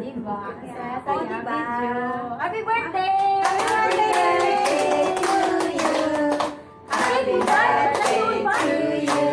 Diba? Saya, Oh, saya, diba? video. Happy birthday! Happy birthday to you. Happy birthday to you.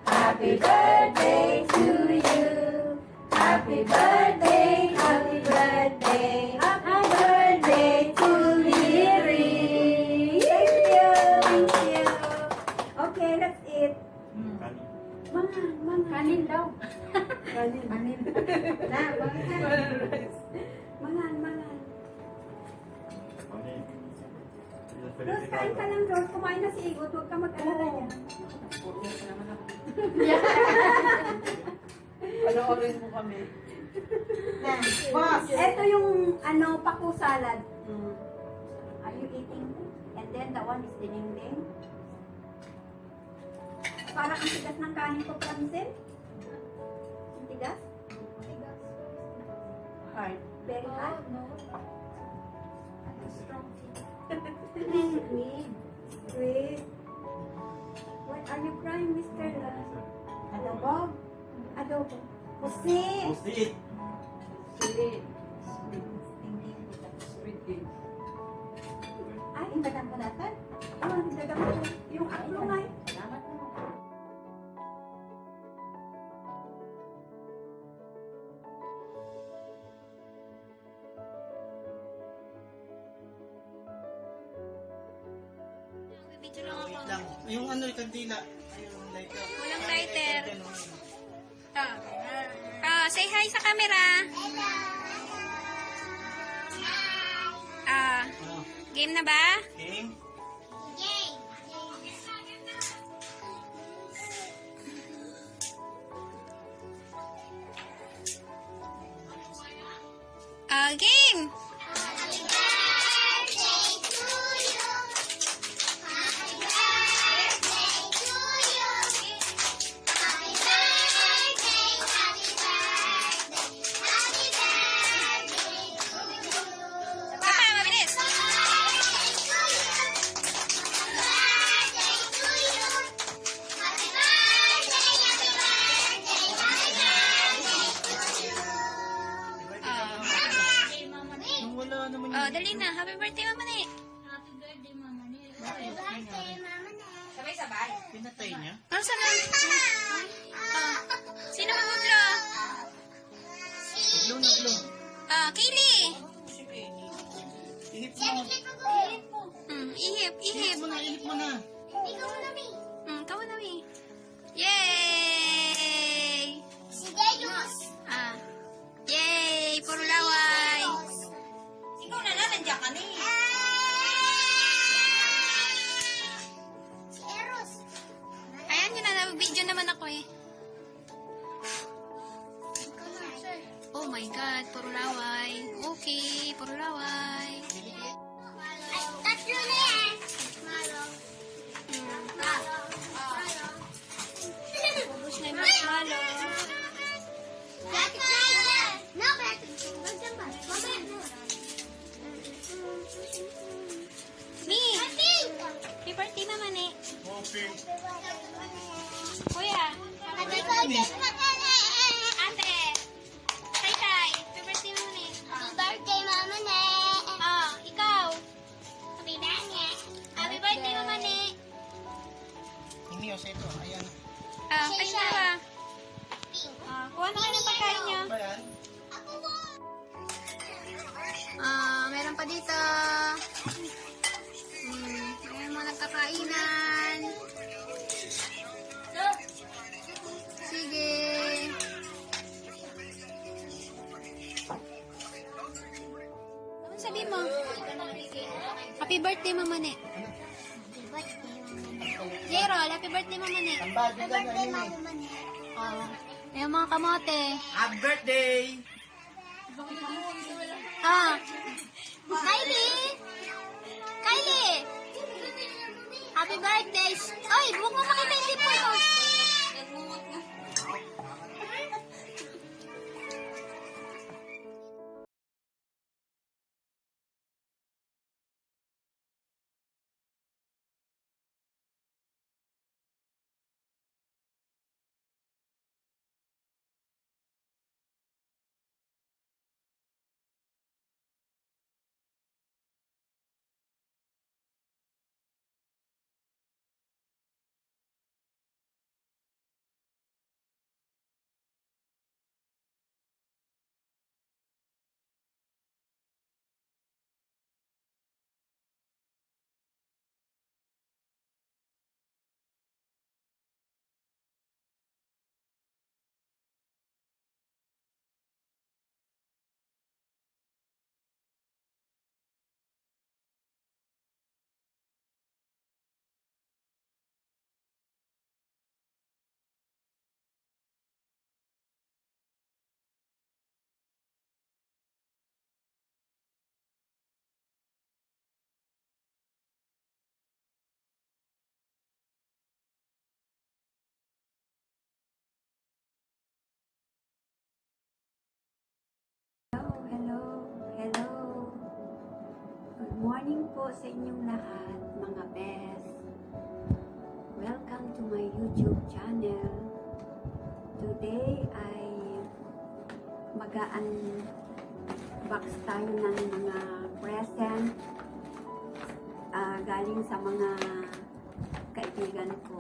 Happy birthday to you. Happy birthday, happy birthday, happy birthday to Liri. Thank you, thank you. Okay, that's it. Mangan. Kanin daw. Kanin. Na, mangan. Mangan. Rose, kain ka lang, Rose. Kumain na si Igot. Huwag ka mag-alala niya. Panoorin mo kami. Boss! Ito yung, paku salad. Are you eating? And then the one is dinengdeng. Parang ang tigas ng kanin ko, Francine. Ang tigas? Hard. Very hot. Sweet. Why are you crying, Mr. Adobo? Adobo. Pusi! Pusit. Sweet. Ay, hindagan ko natin. Oh, hindagan ko. Yung aklo nga eh. Salamat mo. Video lang ako. Wait lang. Yung ano, yung kandila. Yung lighter. Walang lighter. Say hi sa camera. Game na ba? Okay. Game. Papa, mabilis. Yung wala naman Oh, dali na. Happy birthday, Mama Ni. pinatay niya. Nasaan na? Sino maguglo? Naglo. Kaylee. Ihip mo. Ihip. Ihip mo na. Kamu na, Mi. Yay! Yay! Puro laway. Ikaw na lang, nandiyan ka na eh. Ayan yun na, video naman ako eh. Oh my God, puro laway. Okay, puro laway. Tatlo na yan. Ubus na yung marshmallow. No, Mi! Happy birthday naman eh. Okay. Kuya, Happy birthday, ate. Tay. Happy birthday naman eh. Mama Ne. Ikaw. Happy birthday. Happy birthday naman eh. Hindi o ito. Ayan. Kayo na ba? Kuha na kayo ng pagkain niyo. Ba yan? Meron pa dito. Ayan mga nagkakainan. Sige. Ano sabi mo? Happy birthday, Mama Ne. Gerald, happy birthday, Mama Ne. Tambal. Happy Ayan mga kamote. Happy birthday! Kylie! Happy birthday! Ay, huwag mo makita yung tipo mo. morning po sa inyong lahat, mga best. Welcome to my YouTube channel. Today ay mag-unbox tayo ng mga present galing sa mga kaibigan ko.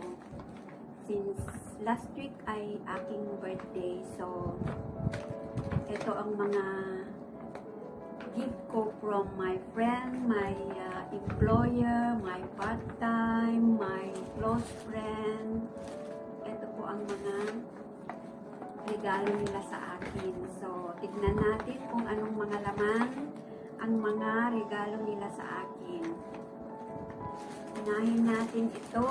Since last week ay aking birthday, so ito ang mga gift ko from my friend, my employer, my part-time, my close friend. Ito po ang mga regalo nila sa akin. So, tignan natin kung anong mga laman ang mga regalo nila sa akin. Unahin natin ito.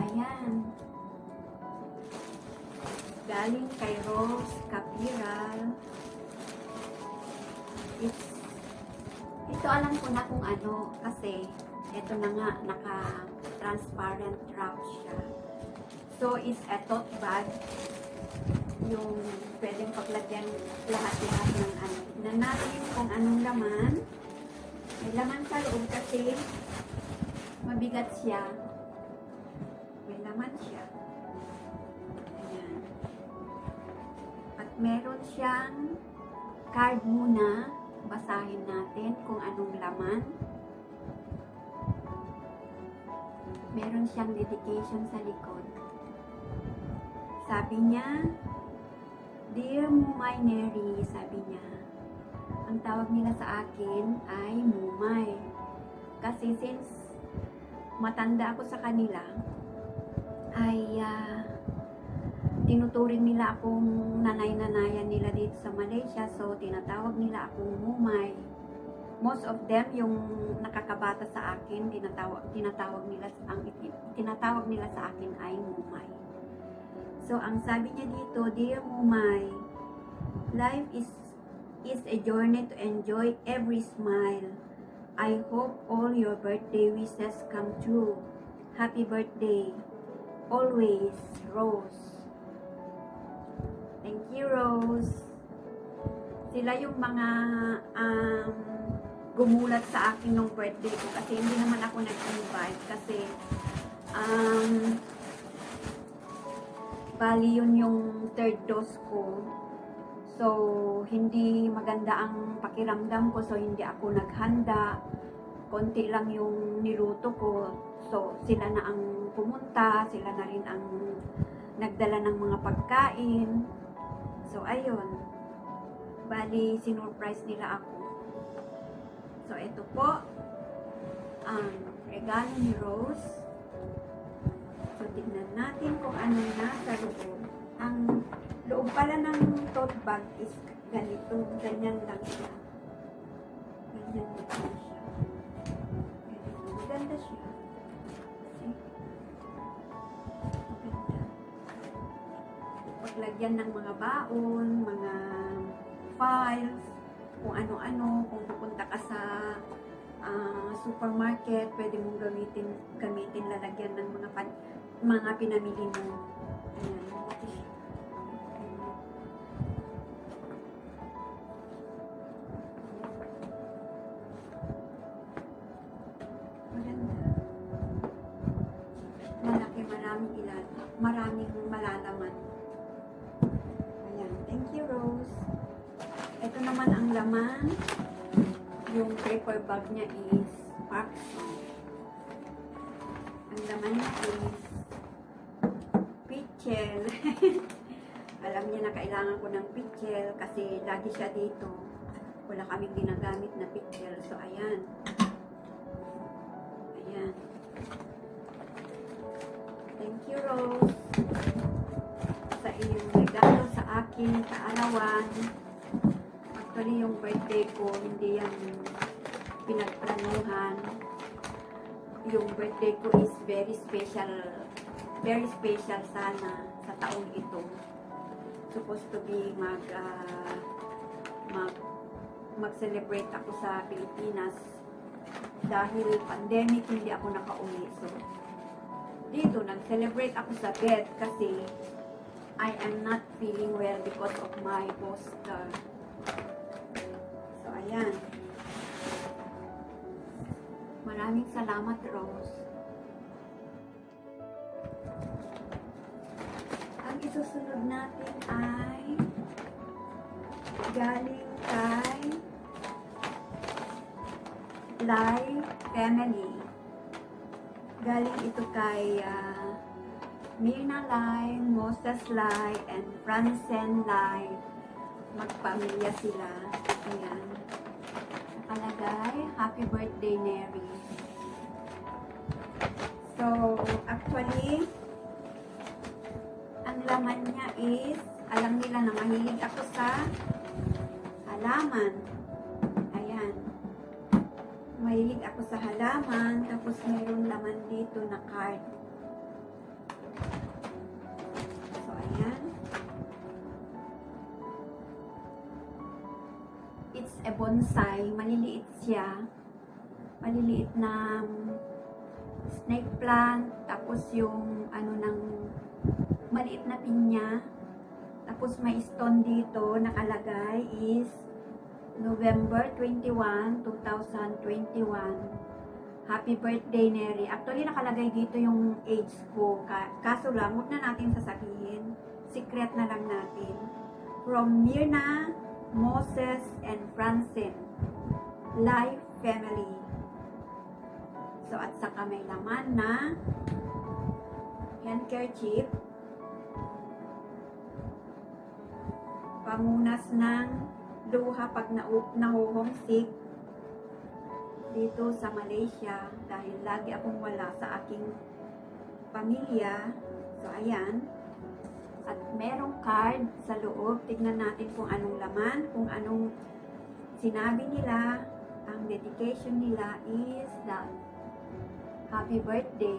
Ayan. Galing kay Rose Capiral. Ito alam ko na kung ano kasi ito na nga naka-transparent wrap siya. So, it's a tote bag. Yung pwedeng paglagyan lahat-lahat ng ano. Tignan natin kung anong laman. May laman sa loob kasi mabigat siya. May laman siya. Ayan. At meron siyang card muna. Basahin natin kung anong laman. Meron siyang dedication sa likod. Sabi niya, Dear Mumay Neri, sabi niya, ang tawag nila sa akin ay Mumay. Kasi since matanda ako sa kanila, ay tinuturing nila akong nanay-nanayan nila dito sa Malaysia. So, tinatawag nila akong Mumay. Most of them, yung nakakabata sa akin, tinatawag nila sa akin ay Mumay. So, ang sabi niya dito, Dear Mumay, life is a journey to enjoy every smile. I hope all your birthday wishes come true. Happy birthday. Always, Rose. Thank you, Rose. Sila yung mga gumulat sa akin nung birthday ko kasi hindi naman ako nag-invite kasi bali yun yung third dose ko. So, hindi maganda ang pakiramdam ko, so hindi ako naghanda. Konti lang yung niluto ko. So, sila na ang pumunta, sila na rin ang nagdala ng mga pagkain. So, ayun. Bali, sinurprise nila ako. So, ito po ang regalo ni Rose. So, tignan natin kung ano nasa loob. Ang loob pala ng tote bag is ganito. Ganyan lang siya. Ganyan lang siya. Ganyan. Maganda siya. Paglagyan ng mga baon, mga files, kung ano-ano, kung pupunta ka sa supermarket, pwede mong gamitin lalagyan ng mga pinamili mo. Ayan, ito siya. Maganda. Malaki, maraming malalaman. Ayan, thank you, Rose. Ito naman ang laman. Yung paper bag niya is Parkson. Ang laman niya is pitchel. Alam niya na kailangan ko ng pitchel kasi lagi siya dito. Wala kaming ginagamit na pitchel. So, ayan. Ayan. Thank you, Rose. Sa iyong regalo sa akin, kaalawan. Actually, yung birthday ko, hindi yan pinagplanuhan. Yung birthday ko is very special sana sa taong ito. Supposed to be mag-celebrate ako sa Pilipinas. Dahil pandemic, hindi ako nakauwi. So, dito, nag-celebrate ako sa bed kasi I am not feeling well because of my booster. So, ayan. Maraming salamat, Rose. Ang isusunod natin ay galing kay Lai Family. Galing ito kay Mirna Lai, Moses Lai, and Francen Lai. Magpamilya sila. Ayan. Nakalagay, happy birthday, Neri. So, actually, ang laman niya is, alam nila na mahilig ako sa halaman. Ayan. Mahilig ako sa halaman, tapos mayroong laman dito na card. So, ayan. It's a bonsai. Maliliit siya. Maliliit na snake plant. Tapos yung ano ng maliit na pinya. Tapos may stone dito. Nakalagay is November 21, 2021. Happy birthday, Neri. Actually, nakalagay dito yung age ko. Kaso lang, huwag na natin sasabihin. Secret na lang natin. From Mirna, Moses, and Francen. Life Family. So, at saka may laman na handkerchief. Pamunas ng luha pag na-homesick dito sa Malaysia dahil lagi akong wala sa aking pamilya. So, ayan. At merong card sa loob. Tignan natin kung anong laman, kung anong sinabi nila. Ang dedication nila is that happy birthday.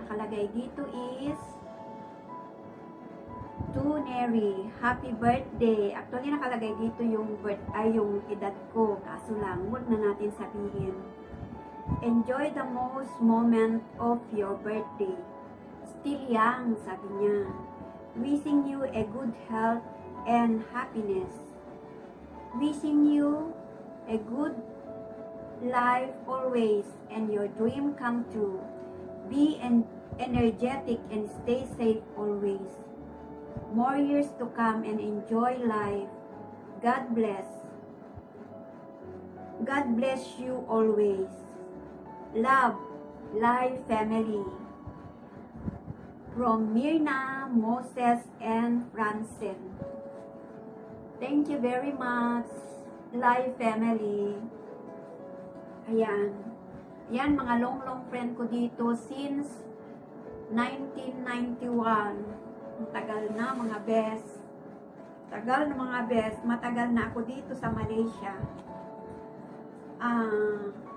Nakalagay dito is to Neri, happy birthday. Actually, nakalagay dito yung yung edad ko. Kaso lang, huwag na natin sabihin. Enjoy the most moment of your birthday. Still young, sabi niya. Wishing you a good health and happiness. Wishing you a good life always and your dream come true. Be energetic and stay safe always. More years to come and enjoy life. God bless. God bless you always. Love, Life Family. From Mirna, Moses, and Francen. Thank you very much, Life Family. Ayan. Ayan, mga long friend ko dito since 1991. Matagal na mga best. Tagal na mga best. Matagal na ako dito sa Malaysia.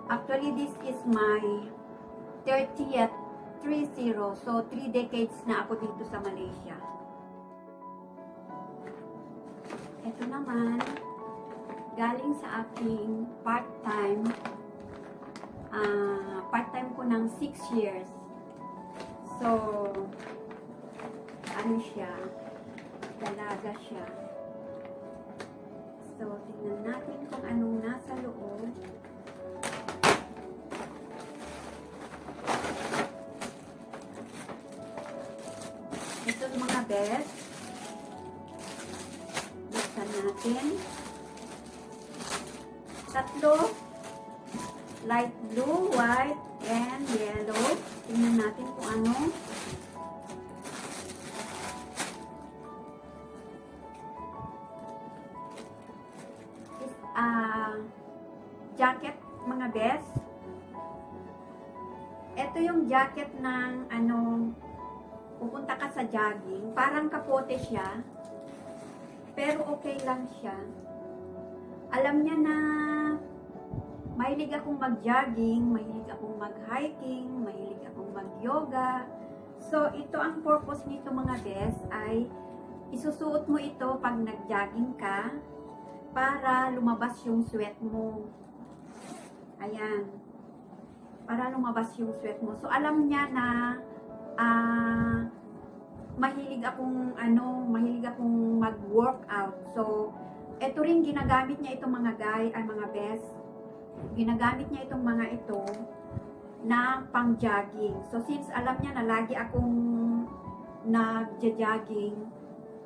Actually, this is my 30th 30. So, 3 decades na ako dito sa Malaysia. Ito naman, galing sa aking part-time. Part-time ko ng 6 years. So, ano siya? Dalaga siya. So, tingnan natin kung anong nasa loob. Ito mga best. Buksan natin. 3. Light blue, white, and yellow. Tingnan natin kung ano. Jacket, mga best. Ito yung jacket ng pupunta ka sa jogging. Parang kapote siya. Pero okay lang siya. Alam niya na mahilig akong mag-jogging, mahilig akong mag-hiking, mahilig akong mag-yoga. So, ito ang purpose nito mga best ay isusuot mo ito pag nag-jogging ka para lumabas yung sweat mo. Ayan. Para lumabas yung sweat mo. So, alam niya na mahilig akong mag-workout. So, ito rin ginagamit niya itong mga mga best. ginagamit niya itong mga ito na pang jogging. So since alam niya na lagi akong nagja-jogging,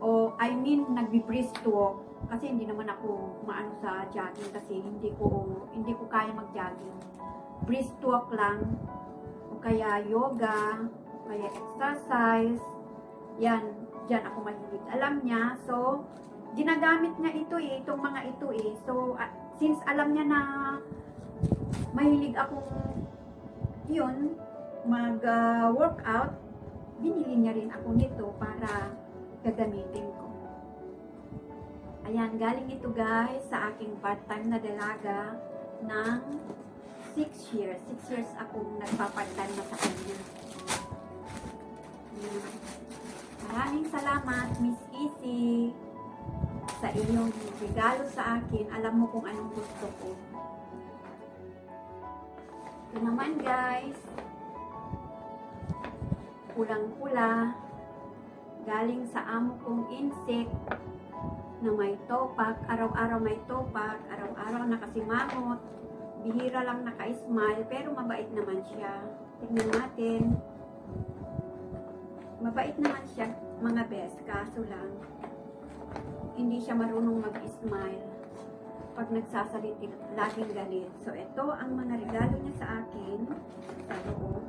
o I mean nagbi-brisk walk, kasi hindi naman ako maano sa jogging kasi hindi ko kaya mag-jogging. Brisk walk lang, o kaya yoga, o kaya exercise, yan, dyan ako mahilig. Alam niya, so ginagamit niya ito itong mga ito So since alam niya na mahilig akong yun, mag-workout, binili niya rin ako nito para gagamitin ko. Ayan, galing ito guys sa aking part-time na dalaga ng 6 years. 6 years akong nagpa-part-time na sa kanya. Ayan. Maraming salamat, Miss Easy, sa iyong regalo sa akin. Alam mo kung anong gusto ko. Ito naman guys, kulang-kula, galing sa amo kong insect na may topak, araw-araw may topak, araw-araw nakasimangot, bihira lang naka-smile, pero mabait naman siya. Tingnan natin. Mabait naman siya, mga best, kaso lang, hindi siya marunong mag-smile. Pag nagsasalita, laging galit. So, ito ang mga regalo niya sa akin, sa loob.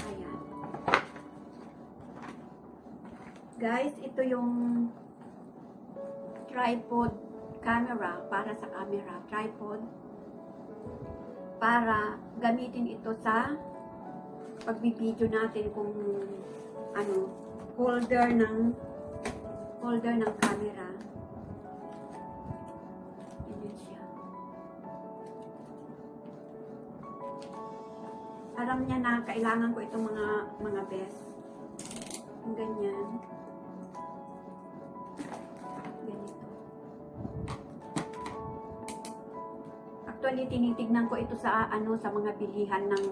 Ayan. Guys, ito yung tripod camera, para sa camera, tripod, para gamitin ito sa pagbibideo natin kung ano, holder ng camera. Ganyan siya. Alam niya na kailangan ko itong mga best. Yung ganyan. Ganito. Actually, tinitignan ko ito sa sa mga bilihan ng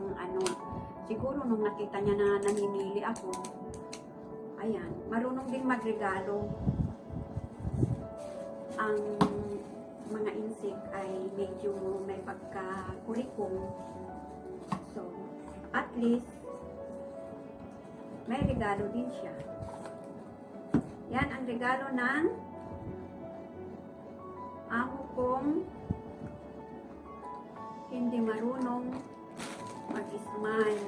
siguro nung nakita niya na namimili ako. Ayan, marunong din magregalo. Ang mga insect ay medyo may pagka-kurikum. So, at least, may regalo din siya. Yan ang regalo ng amo kong hindi marunong mag-smile.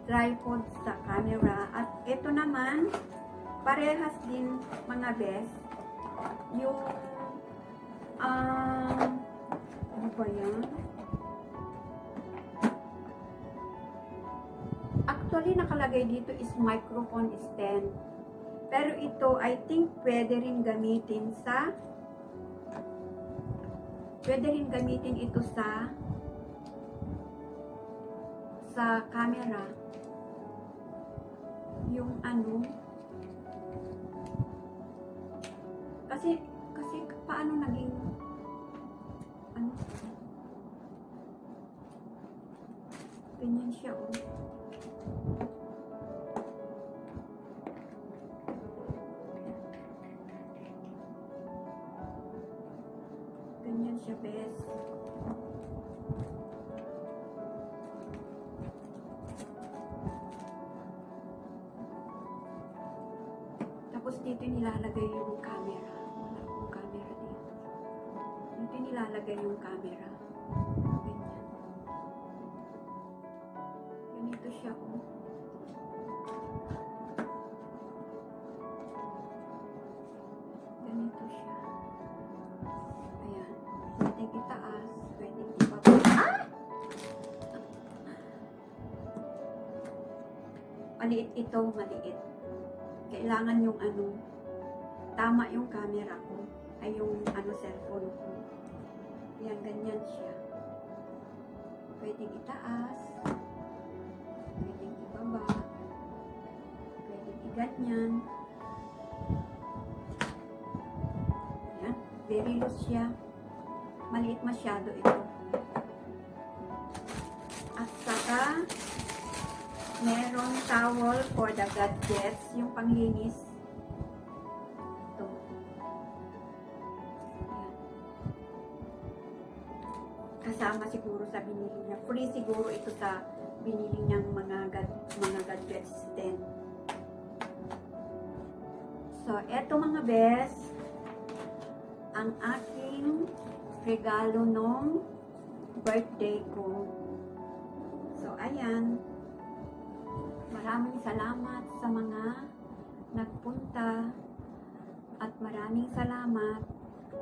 Tripod sa camera. At ito naman, parehas din mga best. Yung, ano ba yan? Actually, nakalagay dito is microphone stand. Pero ito, I think, pwede rin gamitin ito sa camera. Yung kasi paano naging ganyan siya ganyan siya best. Tapos dito nilalagay yung camera. Wala akong camera dito. Dito nilalagay yung camera. Ganyan. Ganito siya Ganito siya. Ayan. Pwedeng itaas. Pwedeng ibaba. Maliit ito. Maliit. Kailangan yung tama yung camera ko, ay yung cellphone ko. Yan, ganyan siya. Pwedeng itaas, pwedeng ibaba, pwedeng iganyan. Yan, very loose siya. Maliit masyado ito. At saka, meron towel for the gadgets, yung panglinis. Ito. Ayan. siguro sa binili niya. Free siguro ito sa binili niyang mga gadgets din. So, eto mga bes, ang aking regalo nung birthday ko. So, ayan. Maraming salamat sa mga nagpunta at maraming salamat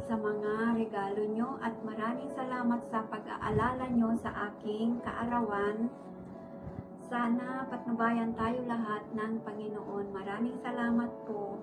sa mga regalo nyo at maraming salamat sa pag-aalala nyo sa aking kaarawan. Sana patnubayan tayo lahat ng Panginoon. Maraming salamat po.